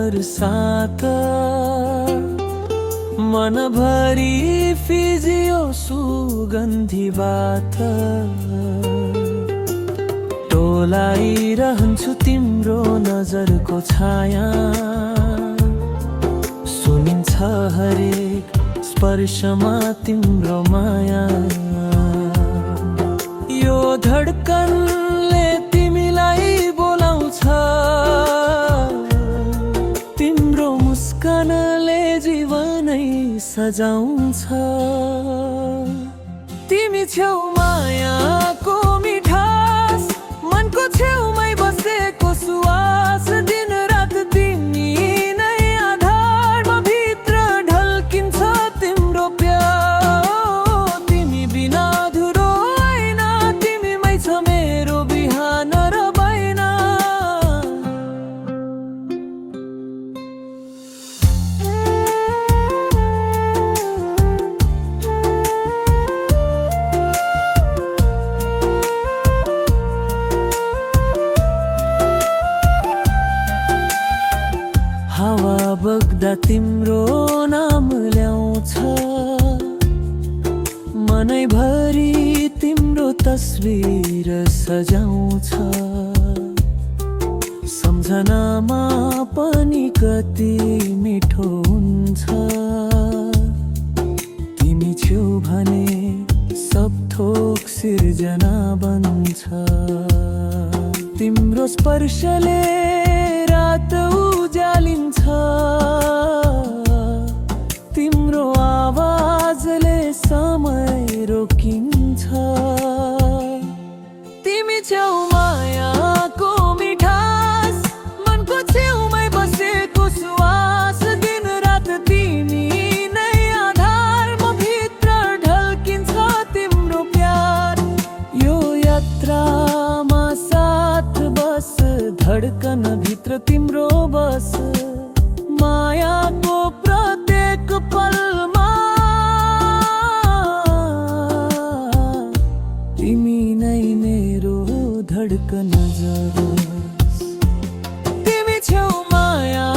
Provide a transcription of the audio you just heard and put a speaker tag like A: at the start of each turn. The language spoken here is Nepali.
A: बरसात मनभरि फिजियो सुगन्धी बात टोलाइरहन्छु तिम्रो नजरको छाया सुनिन्छ हरेक स्पर्शमा तिम्रो माया यो धड्कनले तिमीलाई बोलाउँछ तिम्रो मुस्कानले जीवनै सजाउँछ तिमी छेउ मायाको मिठास मनको छेउमै बसेको सुवास दिन रात तिमी नै आधारमा भित्र ढल्किन्छ तिम्रो प्यार तिमी बिना अधुरो होइन तिमीमै छ मेरो बिहान र बैना हावा बग्दा तिम्रो नाम ल्याउँछ मनैभरि तिम्रो तस्बिर सजाउँछ सम्झनामा पनि कति मिठो हुन्छ तिमी छेउ भने सब थोक सिर्जना बन्छ तिम्रो स्पर्शले